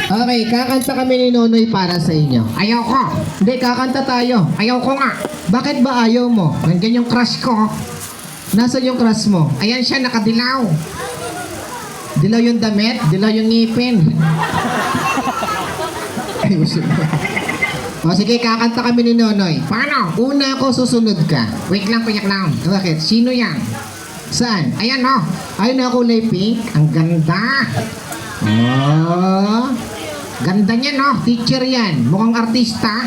Okay, kakanta kami ni Nonoy para sa inyo. Ayoko. Hindi, kakanta tayo. Ayoko nga. Bakit ba ayaw mo? Nandiyan yung crush ko. Nasaan yung crush mo? Ayan siya, nakadilaw. Dilaw yung damit? Dilaw yung ngipin. O sige, kakanta kami ni Nonoy. Paano? Una ako, susunod ka. Wait lang, Kuya Clown. Bakit? Sino yan? Saan? Ayan, oh. Ayun na kulay pink. Ang ganda. Oh, Ganda niya, no? teacher yan. Mukhang artista.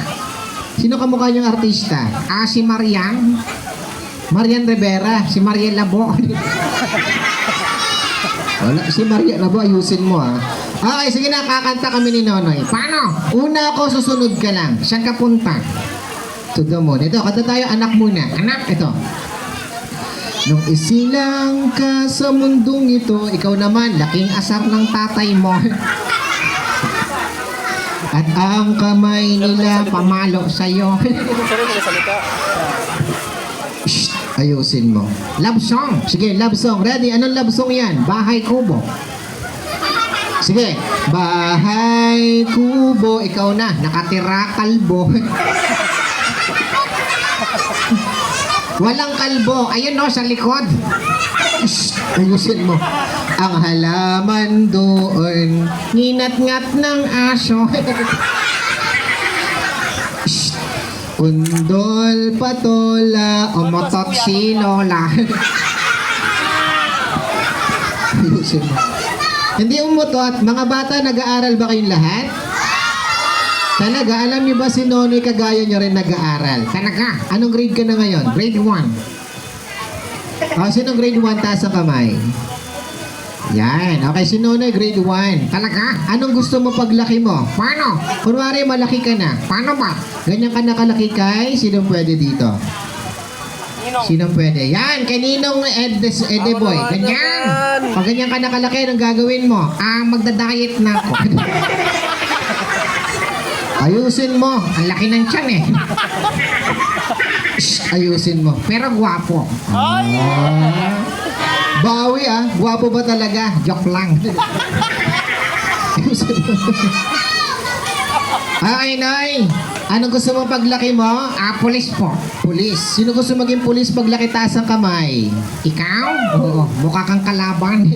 Sino kamukha niyang artista? Si Marian. Marian Rivera. Si Mariel Labo. Wala, si Maria Labo, ayusin mo ha. Okay, sige na, kakanta kami ni Nonoy. Paano? Una ako, susunod ka lang. Saan ka punta? To the moon. Ito, kanta tayo, anak muna. Anak. Ito. Nung isilang ka sa mundong ito, ikaw naman, laking asar ng tatay mo. At ang kamay nila Pamalo sa'yo. Shh, ayusin mo. Love song. Sige, love song. Ready? Anong love song yan? Bahay Kubo. Sige. Bahay kubo, ikaw na. Nakatira kalbo. Walang kalbo. Ayun, no, sa likod. Shh, ayusin mo. Ang halaman doon. Nginat-ngat ng aso. Shh, undol, patola, Umutot si Lola. ayusin mo. Hindi umutot. Mga bata, nag-aaral ba kayong lahat? Talaga, alam niyo ba si Nonoy kagaya niyo rin nag-aaral? Talaga. Anong grade ka na ngayon? Grade 1. Sinong grade 1 taas ang kamay? Yan. Okay, si Nonoy grade 1. Talaga. Anong gusto mo paglaki mo? Paano? Kunwari, malaki ka na. Paano ba? Ganyan ka nakalaki kay, sinong pwede dito? Sinong pwede? Yan, kay Ninong Edeboy. Ganyan. Pag ganyan ka nakalaki, anong gagawin mo? Magda-diet na ako. Ayusin mo. Ang laki ng tiyan eh. Shh, ayusin mo. Pero gwapo. Ah, bawi ah. Gwapo ba talaga? Joke lang. Ayusin mo. Ay, Nay. Anong gusto mo paglaki mo? Pulis po. Pulis. Sino gusto maging pulis paglaki taas ang kamay? Ikaw? Oo. Mukha kang kalaban.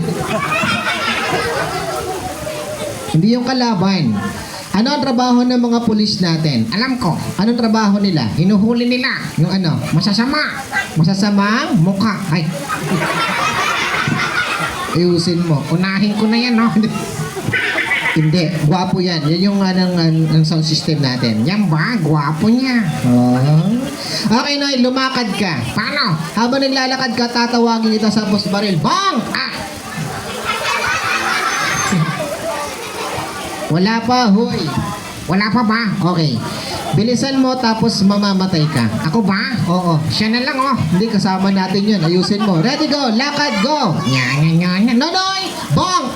Hindi yung kalaban. Ano ang trabaho ng mga pulis natin? Alam ko. Anong trabaho nila? Hinuhuli nila. Yung ano? Masasama. Masasamang? Mukha. Ay, Ayusin mo. unahin ko na yan, no? Hindi. Gwapo yan. Yan yung ang sound system natin. Yan ba? Gwapo niya. Oh. Okay, Noy. Lumakad ka. Paano? Habang naglalakad ka, tatawagin kita sa boss baril. Bang! Wala pa, hoy. Wala pa ba? Okay. Bilisan mo tapos mamamatay ka. Ako ba? Oo. Siya na lang, oh. Hindi, kasama natin yun. Ayusin mo. Ready, go. Lakad, go. Yan. Nonoy! Bong!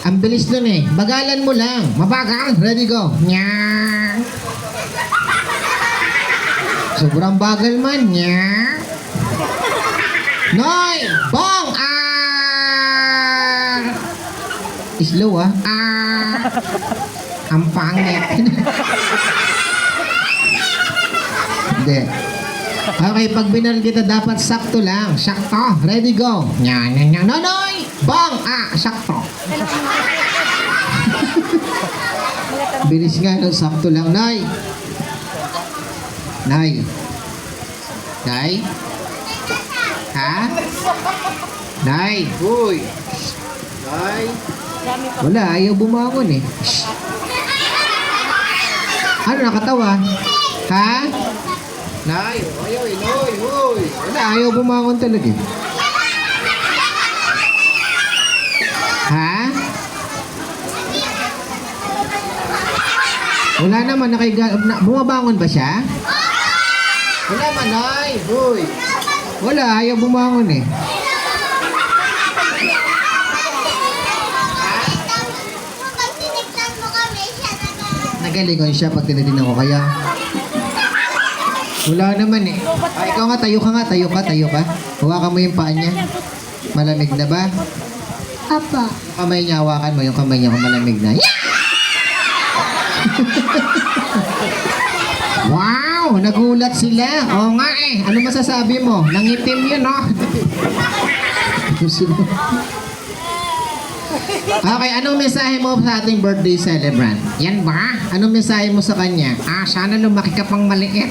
Ang bilis nun eh. Bagalan mo lang. Mabagal. Ready, go. Yan. Sobrang bagal man. Yan. Noy! Bong! Slow ah. Ang pangit. Hindi. Okay, pag binal kita, dapat sakto lang. Sakto. Ready, go. Yan. Nonoy! Bong! Sakto. Bilis nga, no? Sakto lang. Nay! Nay! Nay? Ha? Nay! Uy! Nay! Wala, ayaw bumangon eh. Shh. Ano nakatawa? Ha? Nay! Ayaw eh, Noy! Uy! Wala, ayaw bumangon talaga eh. Ha? Wala naman, bumabangon ba siya? Wala man, Nay! Uy! Wala, ayaw bumangon eh. Nagalingon siya pag tinitingnan ko kaya. Wala naman eh. Ikaw nga, tayo ka nga, tayo ka. Hawakan mo yung paa niya. Malamig na ba? Apa. Kamay niya, hawakan mo yung kamay niya kung malamig na. Yeah! Wow! Nagulat sila. Oo nga eh. Ano masasabi mo? Nangitim yun, no? Okay, anong mensahe mo sa ating birthday celebrant? Yan ba? Anong mensahe mo sa kanya? Sana lumaki ka pang maliit.